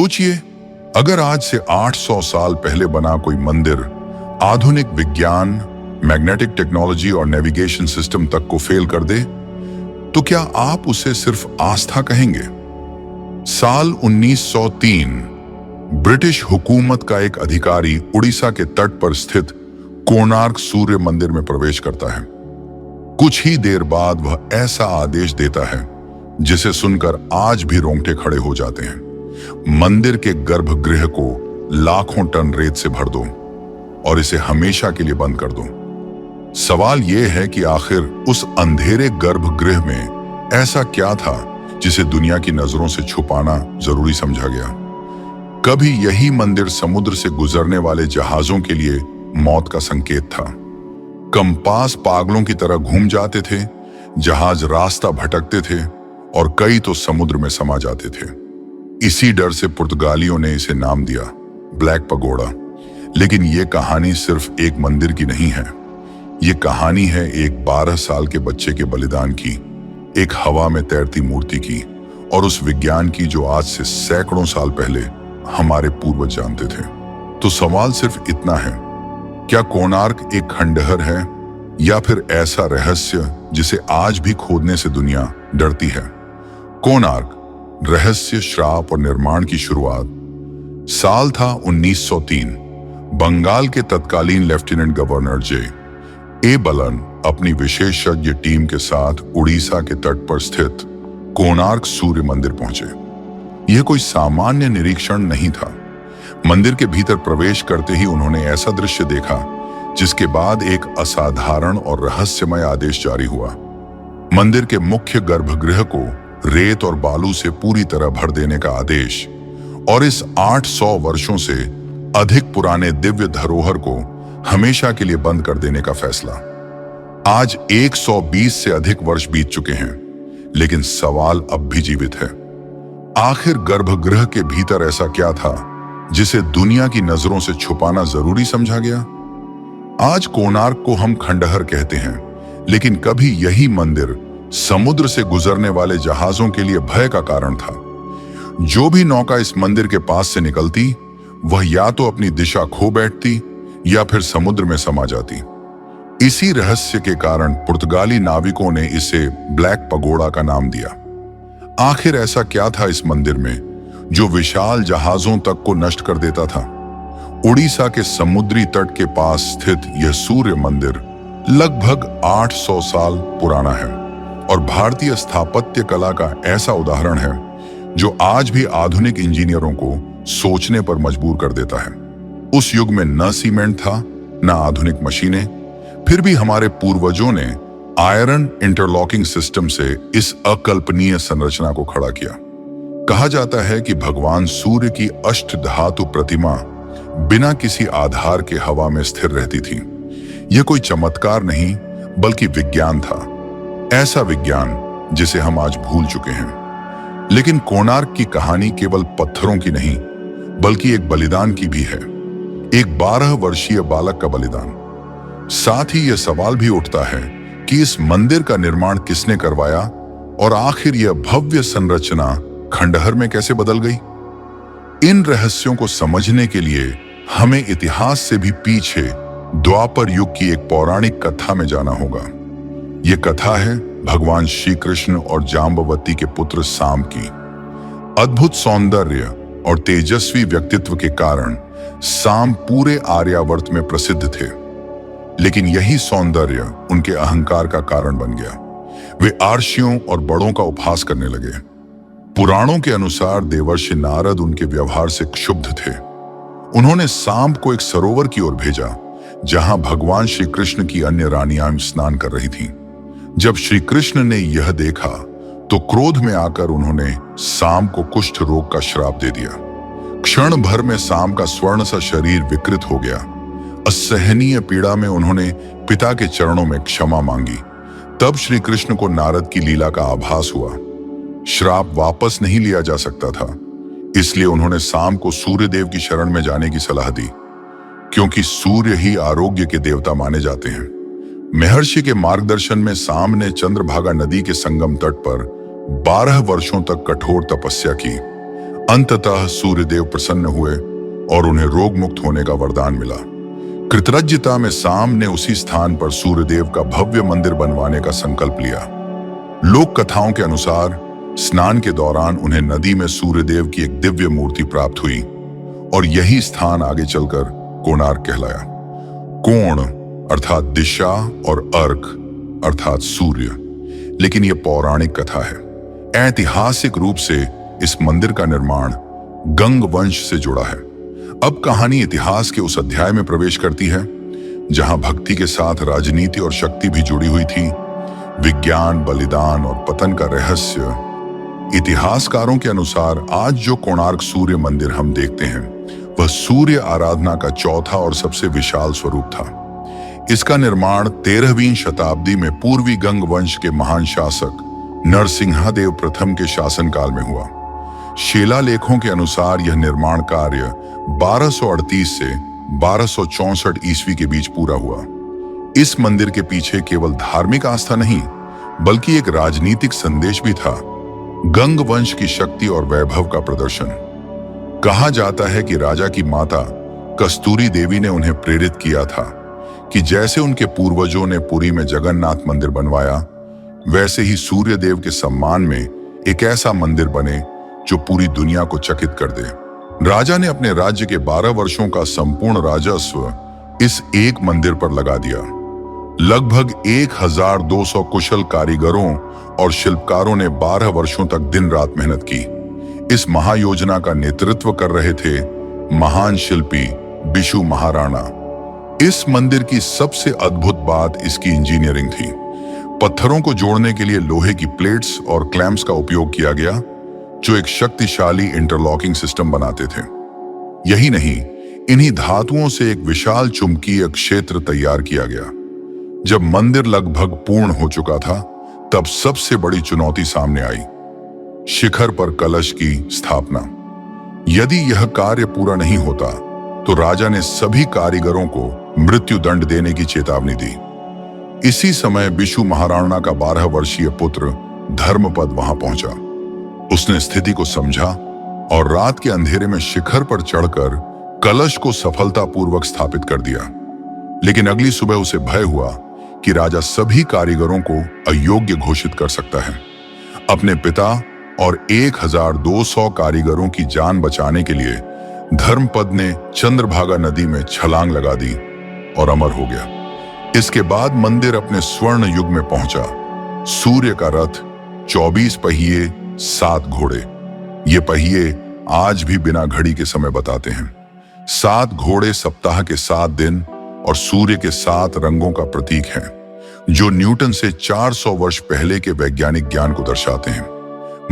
सोचिए, अगर आज से 800 साल पहले बना कोई मंदिर आधुनिक विज्ञान, मैग्नेटिक टेक्नोलॉजी और नेविगेशन सिस्टम तक को फेल कर दे, तो क्या आप उसे सिर्फ आस्था कहेंगे? साल 1903 ब्रिटिश हुकूमत का एक अधिकारी उड़ीसा के तट पर स्थित कोणार्क सूर्य मंदिर में प्रवेश करता है। कुछ ही देर बाद वह ऐसा आदेश देता है जिसे सुनकर आज भी रोंगटे खड़े हो जाते हैं। मंदिर के गर्भगृह को लाखों टन रेत से भर दो और इसे हमेशा के लिए बंद कर दो। सवाल यह है कि आखिर उस अंधेरे गर्भगृह में ऐसा क्या था जिसे दुनिया की नजरों से छुपाना जरूरी समझा गया? कभी यही मंदिर समुद्र से गुजरने वाले जहाजों के लिए मौत का संकेत था। कंपास पागलों की तरह घूम जाते थे, जहाज रास्ता भटकते थे और कई तो समुद्र में समा जाते थे। इसी डर से पुर्तगालियों ने इसे नाम दिया ब्लैक पगोड़ा। लेकिन यह कहानी सिर्फ एक मंदिर की नहीं है। ये कहानी है एक 12 साल के बच्चे के बलिदान की, एक हवा में तैरती मूर्ति की और उस विज्ञान की जो आज से सैकड़ों साल पहले हमारे पूर्वज जानते थे। तो सवाल सिर्फ इतना है, क्या कोणार्क एक खंडहर है या फिर ऐसा रहस्य जिसे आज भी खोदने से दुनिया डरती है? कोणार्क रहस्य, श्राप और निर्माण की शुरुआत। साल था 1903। बंगाल के तत्कालीन लेफ्टिनेंट गवर्नर ए बलन अपनी विशेषज्ञ टीम के साथ उड़ीसा के तट पर स्थित कोणार्क सूर्य मंदिर पहुंचे। यह कोई सामान्य निरीक्षण नहीं था। मंदिर के भीतर प्रवेश करते ही उन्होंने ऐसा दृश्य देखा जिसके बाद एक असाधारण और रहस्यमय आदेश जारी हुआ। मंदिर के मुख्य गर्भगृह को रेत और बालू से पूरी तरह भर देने का आदेश और इस 800 वर्षों से अधिक पुराने दिव्य धरोहर को हमेशा के लिए बंद कर देने का फैसला। आज 120 से अधिक वर्ष बीत चुके हैं, लेकिन सवाल अब भी जीवित है। आखिर गर्भगृह के भीतर ऐसा क्या था जिसे दुनिया की नजरों से छुपाना जरूरी समझा गया? आज कोणार्क को हम खंडहर कहते हैं, लेकिन कभी यही मंदिर समुद्र से गुजरने वाले जहाजों के लिए भय का कारण था। जो भी नौका इस मंदिर के पास से निकलती, वह या तो अपनी दिशा खो बैठती या फिर समुद्र में समा जाती। इसी रहस्य के कारण पुर्तगाली नाविकों ने इसे ब्लैक पगोड़ा का नाम दिया। आखिर ऐसा क्या था इस मंदिर में जो विशाल जहाजों तक को नष्ट कर देता था? उड़ीसा के समुद्री तट के पास स्थित यह सूर्य मंदिर लगभग 800 साल पुराना है और भारतीय स्थापत्य कला का ऐसा उदाहरण है जो आज भी आधुनिक इंजीनियरों को सोचने पर मजबूर कर देता है। उस युग में न सीमेंट था, न आधुनिक मशीनें, फिर भी हमारे पूर्वजों ने आयरन इंटरलॉकिंग सिस्टम से इस अकल्पनीय संरचना को खड़ा किया। कहा जाता है कि भगवान सूर्य की अष्टधातु प्रतिमा बिना किसी आधार के हवा में स्थिर रहती थी। यह कोई चमत्कार नहीं, बल्कि विज्ञान था। ऐसा विज्ञान जिसे हम आज भूल चुके हैं। लेकिन कोणार्क की कहानी केवल पत्थरों की नहीं, बल्कि एक बलिदान की भी है, एक 12 वर्षीय बालक का बलिदान। साथ ही यह सवाल भी उठता है कि इस मंदिर का निर्माण किसने करवाया और आखिर यह भव्य संरचना खंडहर में कैसे बदल गई? इन रहस्यों को समझने के लिए हमें इतिहास से भी पीछे द्वापर युग की एक पौराणिक कथा में जाना होगा। यह कथा है भगवान श्री कृष्ण और जाम्बवती के पुत्र साम की। अद्भुत सौंदर्य और तेजस्वी व्यक्तित्व के कारण साम पूरे आर्यावर्त में प्रसिद्ध थे, लेकिन यही सौंदर्य उनके अहंकार का कारण बन गया। वे आर्षियों और बड़ों का उपहास करने लगे। पुराणों के अनुसार देवर्षि नारद उनके व्यवहार से क्षुब्ध थे। उन्होंने साम को एक सरोवर की ओर भेजा जहां भगवान श्री कृष्ण की अन्य रानियां स्नान कर रही थीं। जब श्री कृष्ण ने यह देखा तो क्रोध में आकर उन्होंने साम को कुष्ठ रोग का श्राप दे दिया। क्षण भर में साम का स्वर्ण सा शरीर विकृत हो गया। असहनीय पीड़ा में उन्होंने पिता के चरणों में क्षमा मांगी। तब श्री कृष्ण को नारद की लीला का आभास हुआ। श्राप वापस नहीं लिया जा सकता था, इसलिए उन्होंने साम को सूर्यदेव की शरण में जाने की सलाह दी, क्योंकि सूर्य ही आरोग्य के देवता माने जाते हैं। महर्षि के मार्गदर्शन में साम ने चंद्रभागा नदी के संगम तट पर 12 वर्षों तक कठोर तपस्या की। अंततः सूर्यदेव प्रसन्न हुए और उन्हें रोग मुक्त होने का वरदान मिला। कृतज्ञता में साम ने उसी स्थान पर सूर्यदेव का भव्य मंदिर बनवाने का संकल्प लिया। लोक कथाओं के अनुसार स्नान के दौरान उन्हें नदी में सूर्यदेव की एक दिव्य मूर्ति प्राप्त हुई और यही स्थान आगे चलकर कोणार्क कहलाया। कोण अर्थात दिशा और अर्क अर्थात सूर्य। लेकिन यह पौराणिक कथा है। ऐतिहासिक रूप से इस मंदिर का निर्माण गंग वंश से जुड़ा है। अब कहानी इतिहास के उस अध्याय में प्रवेश करती है जहां भक्ति के साथ राजनीति और शक्ति भी जुड़ी हुई थी। विज्ञान, बलिदान और पतन का रहस्य। इतिहासकारों के अनुसार आज जो कोणार्क सूर्य मंदिर हम देखते हैं वह सूर्य आराधना का चौथा और सबसे विशाल स्वरूप था। इसका निर्माण 13वीं शताब्दी में पूर्वी गंग वंश के महान शासक नरसिंहदेव प्रथम के शासनकाल में हुआ। शिलालेखों के अनुसार यह निर्माण कार्य 1238 से 1264 ईस्वी के बीच पूरा हुआ। इस मंदिर के पीछे केवल धार्मिक आस्था नहीं बल्कि एक राजनीतिक संदेश भी था, गंग वंश की शक्ति और वैभव का प्रदर्शन। कहा जाता है कि राजा की माता कस्तूरी देवी ने उन्हें प्रेरित किया था कि जैसे उनके पूर्वजों ने पुरी में जगन्नाथ मंदिर बनवाया, वैसे ही सूर्यदेव के सम्मान में एक ऐसा मंदिर बने जो पूरी दुनिया को चकित कर दे। राजा ने अपने राज्य के 12 वर्षों का संपूर्ण राजस्व इस एक मंदिर पर लगा दिया। लगभग 1200 कुशल कारीगरों और शिल्पकारों ने 12 वर्षों तक दिन रात मेहनत की। इस महायोजना का नेतृत्व कर रहे थे महान शिल्पी बिशु महाराणा। इस मंदिर की सबसे अद्भुत बात इसकी इंजीनियरिंग थी। पत्थरों को जोड़ने के लिए लोहे की प्लेट्स और क्लैंप्स का उपयोग किया गया जो एक शक्तिशाली इंटरलॉकिंग सिस्टम बनाते थे। यही नहीं, इन्हीं धातुओं से एक विशाल चुंबकीय क्षेत्र तैयार किया गया। जब मंदिर लगभग पूर्ण हो चुका था तब सबसे बड़ी चुनौती सामने आई, शिखर पर कलश की स्थापना। यदि यह कार्य पूरा नहीं होता तो राजा ने सभी कारीगरों को मृत्यु दंड देने की चेतावनी दी। इसी समय बिशु महाराणा का 12 वर्षीय पुत्र धर्मपद वहां पहुंचा। उसने स्थिति को समझा और रात के अंधेरे में शिखर पर चढ़कर कलश को सफलतापूर्वक स्थापित कर दिया। लेकिन अगली सुबह उसे भय हुआ कि राजा सभी कारीगरों को अयोग्य घोषित कर सकता है। अपने पिता और 1200 कारीगरों की जान बचाने के लिए धर्मपद ने चंद्रभागा नदी में छलांग लगा दी और अमर हो गया। इसके बाद मंदिर अपने स्वर्ण युग में पहुंचा। सूर्य का रथ, 24 पहिए, 7 घोड़े। ये पहिए आज भी बिना घड़ी के समय बताते हैं। 7 घोड़े सप्ताह के 7 दिन और सूर्य के 7 रंगों का प्रतीक हैं, जो न्यूटन से 400 वर्ष पहले के वैज्ञानिक ज्ञान को दर्शाते हैं।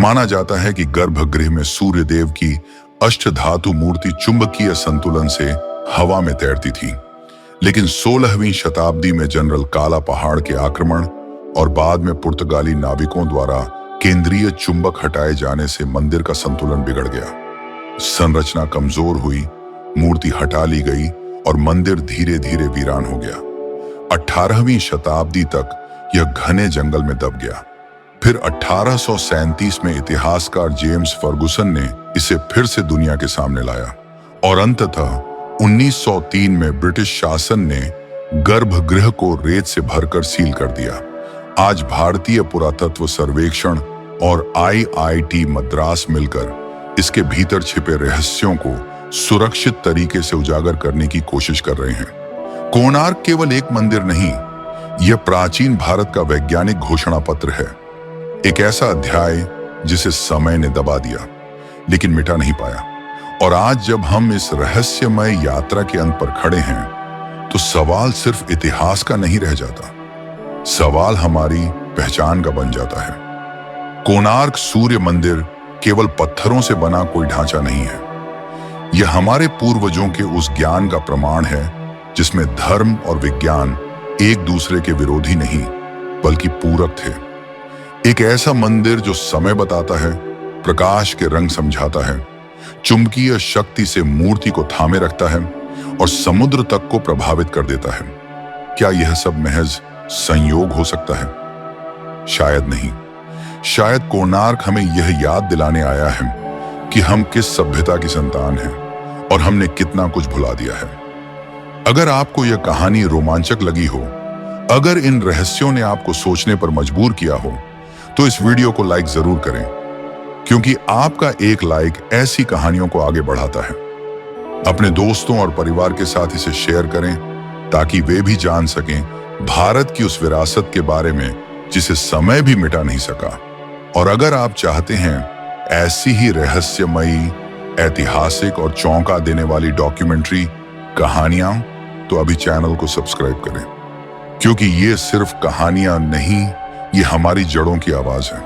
माना जाता है कि गर्भगृह में सूर्यदेव की अष्टधातु मूर्ति चुंबकीय संतुलन से हवा में तैरती थी। लेकिन 16वीं शताब्दी में जनरल काला पहाड़ के आक्रमण और बाद में पुर्तगाली नाविकों द्वारा केंद्रीय चुंबक हटाए जाने से मंदिर का संतुलन बिगड़ गया। संरचना कमजोर हुई, मूर्ति हटा ली गई और मंदिर धीरे धीरे वीरान हो गया। 18वीं शताब्दी तक यह घने जंगल में दब गया। फिर 1837 में इतिहासकार जेम्स फर्गुसन ने इसे फिर से दुनिया के सामने लाया और अंततः 1903 में ब्रिटिश शासन ने गर्भगृह को रेत से भरकर सील कर दिया। आज भारतीय पुरातत्व सर्वेक्षण और IIT मद्रास मिलकर इसके भीतर छिपे रहस्यों को सुरक्षित तरीके से उजागर करने की कोशिश कर रहे हैं। कोणार्क केवल एक मंदिर नहीं, यह प्राचीन भारत का वैज्ञानिक घोषणा पत्र है। एक ऐसा अध्याय जिसे समय ने दबा दिया लेकिन मिटा नहीं पाया। और आज जब हम इस रहस्यमय यात्रा के अंत पर खड़े हैं तो सवाल सिर्फ इतिहास का नहीं रह जाता, सवाल हमारी पहचान का बन जाता है। कोणार्क सूर्य मंदिर केवल पत्थरों से बना कोई ढांचा नहीं है। यह हमारे पूर्वजों के उस ज्ञान का प्रमाण है जिसमें धर्म और विज्ञान एक दूसरे के विरोधी नहीं बल्कि पूरक थे। एक ऐसा मंदिर जो समय बताता है, प्रकाश के रंग समझाता है, चुंबकीय शक्ति से मूर्ति को थामे रखता है और समुद्र तक को प्रभावित कर देता है। क्या यह सब महज संयोग हो सकता है? शायद नहीं। शायद कोणार्क हमें यह याद दिलाने आया है कि हम किस सभ्यता की संतान हैं और हमने कितना कुछ भुला दिया है। अगर आपको यह कहानी रोमांचक लगी हो, अगर इन रहस्यों ने आपको सोचने पर मजबूर किया हो, तो इस वीडियो को लाइक जरूर करें, क्योंकि आपका एक लाइक ऐसी कहानियों को आगे बढ़ाता है। अपने दोस्तों और परिवार के साथ इसे शेयर करें ताकि वे भी जान सकें भारत की उस विरासत के बारे में जिसे समय भी मिटा नहीं सका। और अगर आप चाहते हैं ऐसी ही रहस्यमयी, ऐतिहासिक और चौंका देने वाली डॉक्यूमेंट्री कहानियां, तो अभी चैनल को सब्सक्राइब करें, क्योंकि ये सिर्फ कहानियां नहीं, ये हमारी जड़ों की आवाज है।